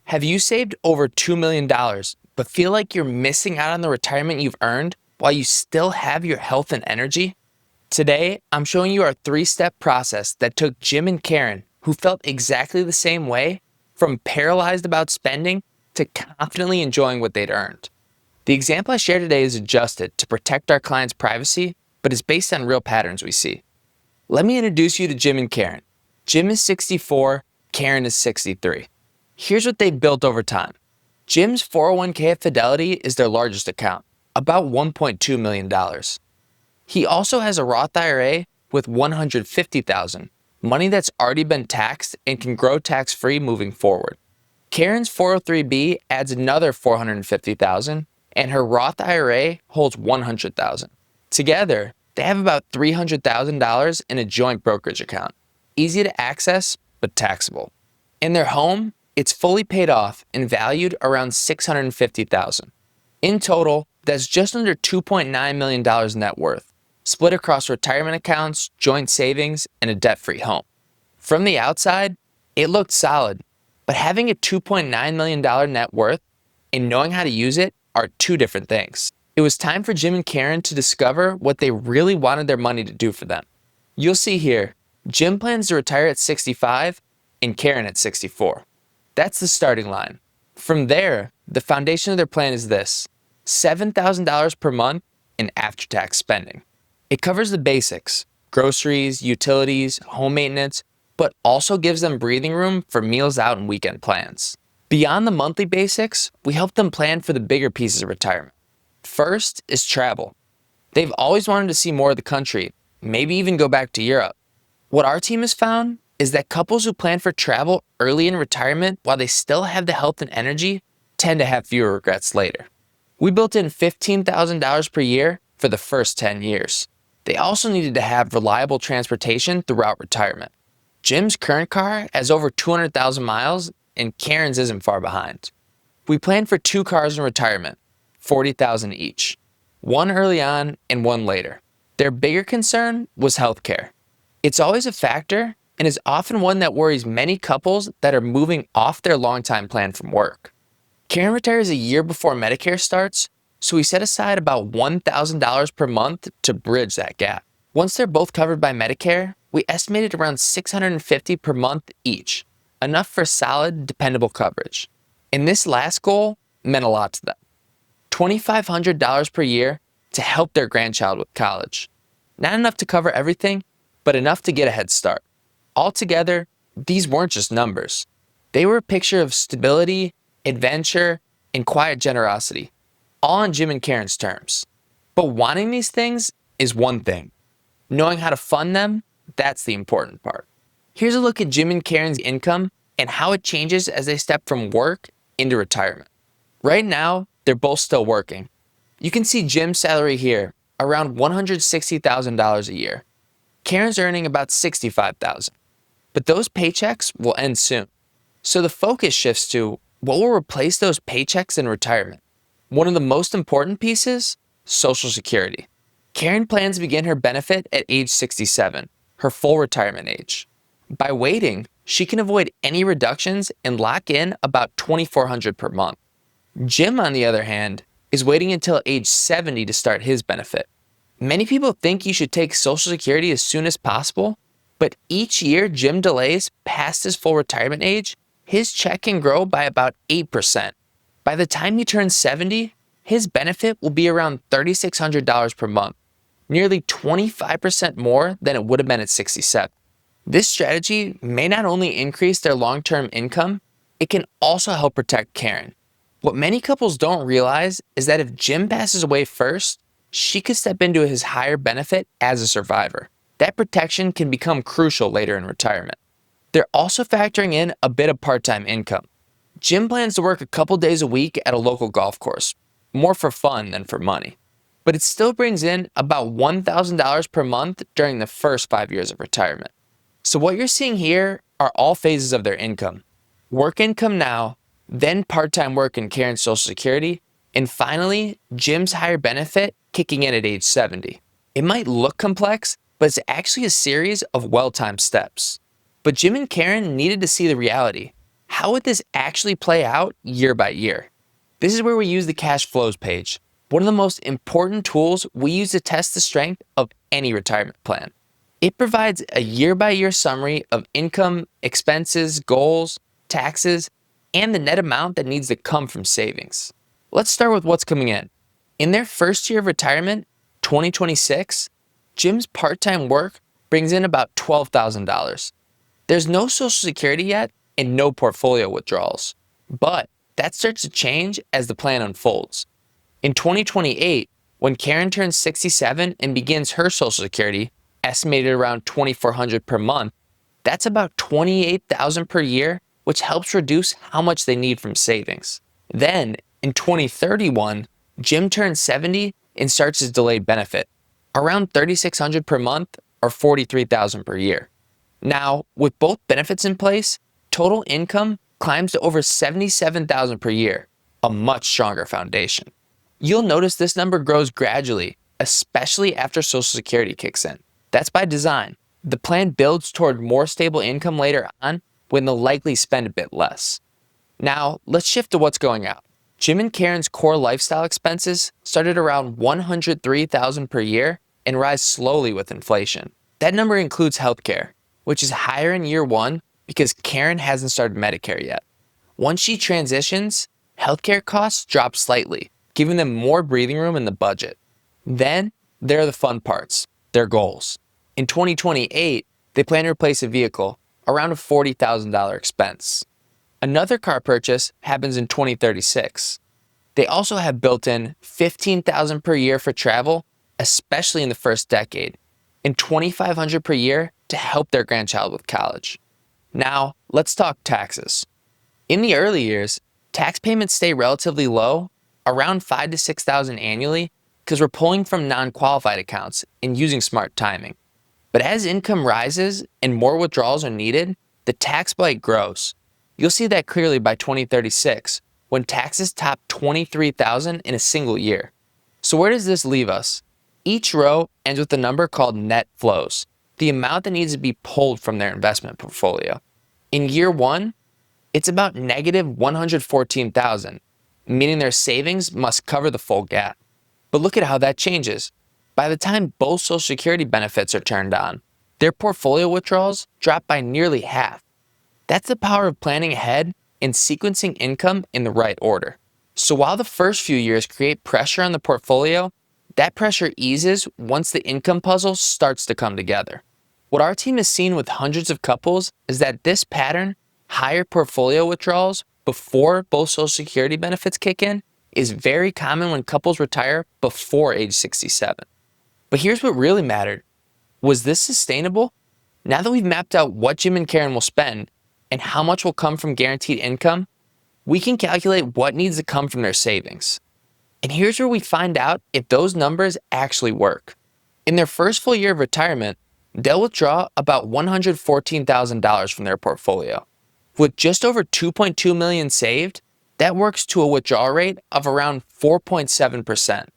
Have you saved over $2 million, but feel like you're missing out on the retirement you've earned while you still have your health and energy? Today, I'm showing you our 3-step process that took Jim and Karen, who felt exactly the same way, from paralyzed about spending to confidently enjoying what they'd earned. The example I share today is adjusted to protect our clients' privacy, but is based on real patterns we see. Let me introduce you to Jim and Karen. Jim is 64, Karen is 63. Here's what they've built over time. Jim's 401k at Fidelity is their largest account, about $1.2 million. He also has a Roth IRA with $150,000, money that's already been taxed and can grow tax-free moving forward. Karen's 403b adds another $450,000, and her Roth IRA holds $100,000. Together, they have about $300,000 in a joint brokerage account. Easy to access, but taxable. In their home, it's fully paid off and valued around $650,000. In total, that's just under $2.9 million net worth, split across retirement accounts, joint savings, and a debt-free home. From the outside, it looked solid, but having a $2.9 million net worth and knowing how to use it are two different things. It was time for Jim and Karen to discover what they really wanted their money to do for them. You'll see here, Jim plans to retire at 65 and Karen at 64. That's the starting line. From there, the foundation of their plan is this: $7,000 per month in after-tax spending. It covers the basics, groceries, utilities, home maintenance, but also gives them breathing room for meals out and weekend plans. Beyond the monthly basics, we help them plan for the bigger pieces of retirement. First is travel. They've always wanted to see more of the country, maybe even go back to Europe. What our team has found is that couples who plan for travel early in retirement while they still have the health and energy tend to have fewer regrets later. We built in $15,000 per year for the first 10 years. They also needed to have reliable transportation throughout retirement. Jim's current car has over 200,000 miles, and Karen's isn't far behind. We planned for 2 cars in retirement, $40,000 each, one early on and one later. Their bigger concern was healthcare. It's always a factor and is often one that worries many couples that are moving off their long-time plan from work. Karen retires a year before Medicare starts, so we set aside about $1,000 per month to bridge that gap. Once they're both covered by Medicare, we estimated around $650 per month each, enough for solid, dependable coverage. And this last goal meant a lot to them. $2,500 per year to help their grandchild with college. Not enough to cover everything, but enough to get a head start. Altogether, these weren't just numbers. They were a picture of stability, adventure, and quiet generosity, all on Jim and Karen's terms. But wanting these things is one thing. Knowing how to fund them, that's the important part. Here's a look at Jim and Karen's income and how it changes as they step from work into retirement. Right now, they're both still working. You can see Jim's salary here, around $160,000 a year. Karen's earning about $65,000. But those paychecks will end soon. So the focus shifts to what will replace those paychecks in retirement. One of the most important pieces, Social Security. Karen plans to begin her benefit at age 67, her full retirement age. By waiting, she can avoid any reductions and lock in about $2,400 per month. Jim, on the other hand, is waiting until age 70 to start his benefit. Many people think you should take Social Security as soon as possible, but each year Jim delays past his full retirement age, his check can grow by about 8%. By the time he turns 70, his benefit will be around $3,600 per month, nearly 25% more than it would have been at 67. This strategy may not only increase their long-term income, it can also help protect Karen. What many couples don't realize is that if Jim passes away first, she could step into his higher benefit as a survivor. That protection can become crucial later in retirement. They're also factoring in a bit of part-time income. Jim plans to work a couple days a week at a local golf course, more for fun than for money. But it still brings in about $1,000 per month during the first 5 years of retirement. So what you're seeing here are all phases of their income. Work income now, then part-time work in Karen's Social Security, and finally, Jim's higher benefit kicking in at age 70. It might look complex, but it's actually a series of well-timed steps. But Jim and Karen needed to see the reality. How would this actually play out year by year? This is where we use the cash flows page, one of the most important tools we use to test the strength of any retirement plan. It provides a year-by-year summary of income, expenses, goals, taxes, and the net amount that needs to come from savings. Let's start with what's coming in. In their first year of retirement, 2026, Jim's part-time work brings in about $12,000. There's no Social Security yet and no portfolio withdrawals, but that starts to change as the plan unfolds. In 2028, when Karen turns 67 and begins her Social Security, estimated around $2,400 per month, that's about $28,000 per year, which helps reduce how much they need from savings. Then, in 2031, Jim turns 70 and starts his delayed benefit, around $3,600 per month or $43,000 per year. Now, with both benefits in place, total income climbs to over $77,000 per year, a much stronger foundation. You'll notice this number grows gradually, especially after Social Security kicks in. That's by design. The plan builds toward more stable income later on when they'll likely spend a bit less. Now, let's shift to what's going out. Jim and Karen's core lifestyle expenses started around $103,000 per year and rise slowly with inflation. That number includes healthcare, which is higher in year one because Karen hasn't started Medicare yet. Once she transitions, healthcare costs drop slightly, giving them more breathing room in the budget. Then, there are the fun parts, their goals. In 2028, they plan to replace a vehicle, around a $40,000 expense. Another car purchase happens in 2036. They also have built in $15,000 per year for travel, especially in the first decade, and $2,500 per year to help their grandchild with college. Now, let's talk taxes. In the early years, tax payments stay relatively low, around $5,000 to $6,000 annually, because we're pulling from non-qualified accounts and using smart timing. But as income rises and more withdrawals are needed, the tax bite grows. You'll see that clearly by 2036, when taxes top $23,000 in a single year. So where does this leave us? Each row ends with a number called net flows, the amount that needs to be pulled from their investment portfolio. In year one, it's about negative $114,000, meaning their savings must cover the full gap. But look at how that changes. By the time both Social Security benefits are turned on, their portfolio withdrawals drop by nearly half. That's the power of planning ahead and sequencing income in the right order. So while the first few years create pressure on the portfolio, that pressure eases once the income puzzle starts to come together. What our team has seen with hundreds of couples is that this pattern, higher portfolio withdrawals before both Social Security benefits kick in, is very common when couples retire before age 67. But here's what really mattered. Was this sustainable? Now that we've mapped out what Jim and Karen will spend and how much will come from guaranteed income, we can calculate what needs to come from their savings. And here's where we find out if those numbers actually work. In their first full year of retirement, they'll withdraw about $114,000 from their portfolio. With just over $2.2 million saved, that works to a withdrawal rate of around 4.7%.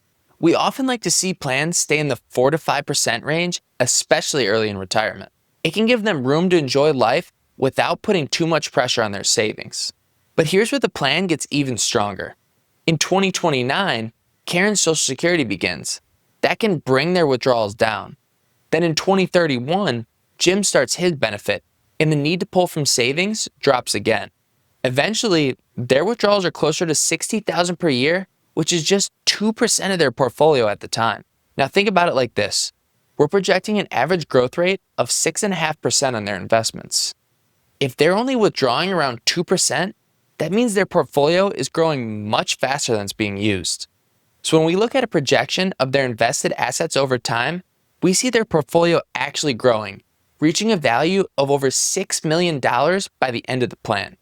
We often like to see plans stay in the 4 to 5% range, especially early in retirement. It can give them room to enjoy life without putting too much pressure on their savings. But here's where the plan gets even stronger. In 2029, Karen's Social Security begins. That can bring their withdrawals down. Then in 2031, Jim starts his benefit, and the need to pull from savings drops again. Eventually, their withdrawals are closer to $60,000 per year, which is just 2% of their portfolio at the time. Now think about it like this. We're projecting an average growth rate of 6.5% on their investments. If they're only withdrawing around 2%, that means their portfolio is growing much faster than it's being used. So when we look at a projection of their invested assets over time, we see their portfolio actually growing, reaching a value of over $6 million by the end of the plan.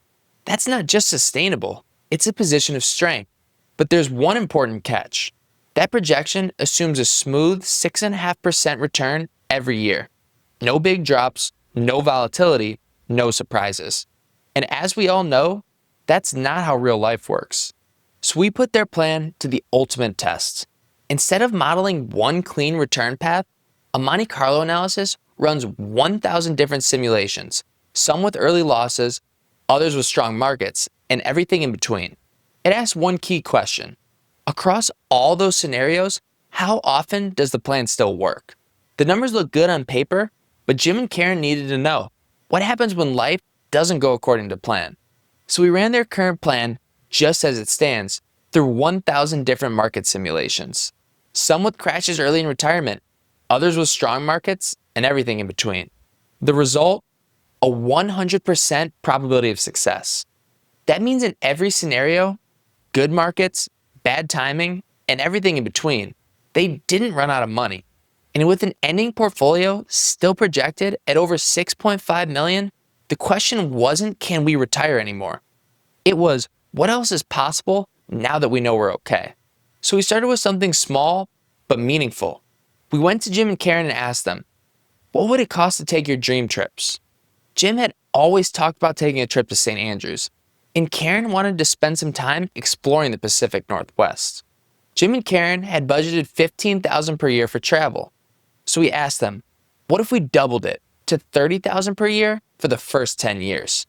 That's not just sustainable, it's a position of strength. But there's one important catch. That projection assumes a smooth 6.5% return every year. No big drops, no volatility, no surprises. And as we all know, that's not how real life works. So we put their plan to the ultimate test. Instead of modeling one clean return path, a Monte Carlo analysis runs 1,000 different simulations, some with early losses, others with strong markets, and everything in between. It asks one key question. Across all those scenarios, how often does the plan still work? The numbers look good on paper, but Jim and Karen needed to know, what happens when life doesn't go according to plan? So we ran their current plan, just as it stands, through 1,000 different market simulations. Some with crashes early in retirement, others with strong markets, and everything in between. The result? A 100% probability of success. That means in every scenario, good markets, bad timing, and everything in between, they didn't run out of money. And with an ending portfolio still projected at over $6.5 million, the question wasn't, can we retire anymore? It was, what else is possible now that we know we're okay? So we started with something small but meaningful. We went to Jim and Karen and asked them, what would it cost to take your dream trips? Jim had always talked about taking a trip to St. Andrews, and Karen wanted to spend some time exploring the Pacific Northwest. Jim and Karen had budgeted $15,000 per year for travel. So we asked them, what if we doubled it to $30,000 per year for the first 10 years?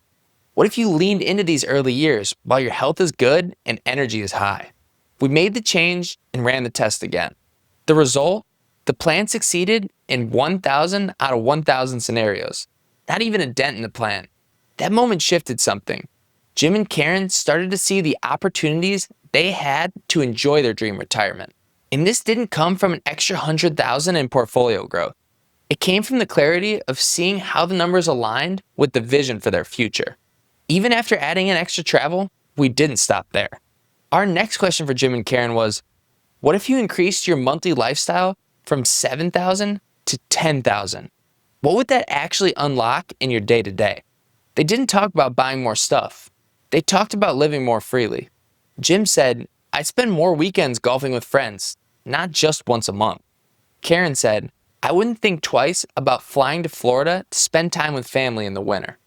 What if you leaned into these early years while your health is good and energy is high? We made the change and ran the test again. The result? The plan succeeded in 1,000 out of 1,000 scenarios. Not even a dent in the plan. That moment shifted something. Jim and Karen started to see the opportunities they had to enjoy their dream retirement. And this didn't come from an extra $100,000 in portfolio growth. It came from the clarity of seeing how the numbers aligned with the vision for their future. Even after adding in extra travel, we didn't stop there. Our next question for Jim and Karen was, what if you increased your monthly lifestyle from $7,000 to $10,000? What would that actually unlock in your day-to-day? They didn't talk about buying more stuff. They talked about living more freely. Jim said, I spend more weekends golfing with friends, not just once a month. Karen said, I wouldn't think twice about flying to Florida to spend time with family in the winter.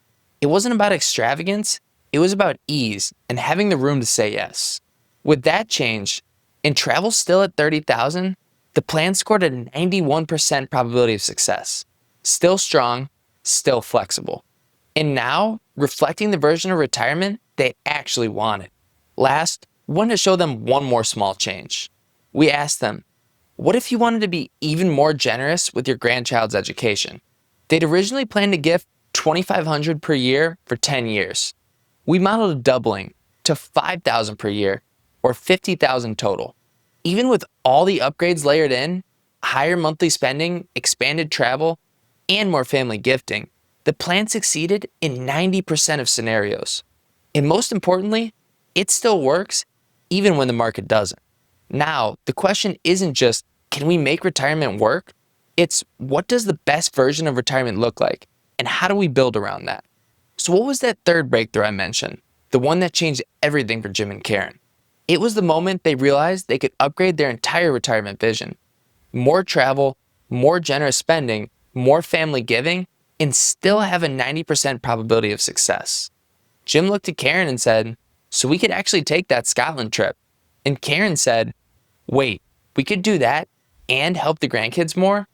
It wasn't about extravagance, it was about ease and having the room to say yes. With that change, and travel still at $30,000, the plan scored a 91% probability of success. Still strong, still flexible. And now, reflecting the version of retirement they actually wanted. Last, we wanted to show them one more small change. We asked them, what if you wanted to be even more generous with your grandchild's education? They'd originally planned to gift $2,500 per year for 10 years. We modeled a doubling to $5,000 per year, or $50,000 total. Even with all the upgrades layered in, higher monthly spending, expanded travel, and more family gifting, the plan succeeded in 90% of scenarios. And most importantly, it still works even when the market doesn't. Now, the question isn't just, can we make retirement work? It's, what does the best version of retirement look like? And how do we build around that? So what was that third breakthrough I mentioned? The one that changed everything for Jim and Karen. It was the moment they realized they could upgrade their entire retirement vision. More travel, more generous spending, more family giving, and still have a 90% probability of success. Jim looked at Karen and said, so we could actually take that Scotland trip. And Karen said, wait, we could do that and help the grandkids more?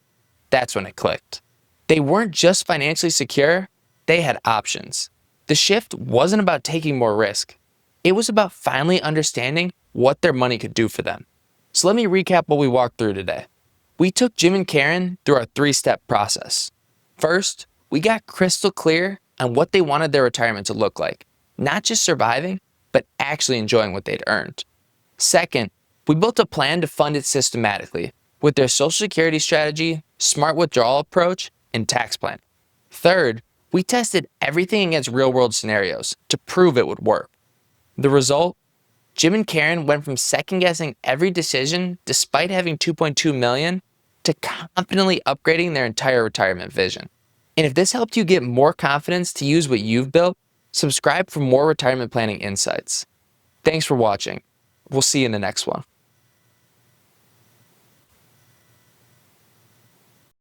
That's when it clicked. They weren't just financially secure, they had options. The shift wasn't about taking more risk. It was about finally understanding what their money could do for them. So let me recap what we walked through today. We took Jim and Karen through our 3-step process. First, we got crystal clear on what they wanted their retirement to look like. Not just surviving, but actually enjoying what they'd earned. Second, we built a plan to fund it systematically with their Social Security strategy, smart withdrawal approach, and tax plan. Third, we tested everything against real-world scenarios to prove it would work. The result? Jim and Karen went from second-guessing every decision despite having $2.2 million to confidently upgrading their entire retirement vision. And if this helped you get more confidence to use what you've built, subscribe for more retirement planning insights. Thanks for watching. We'll see you in the next one.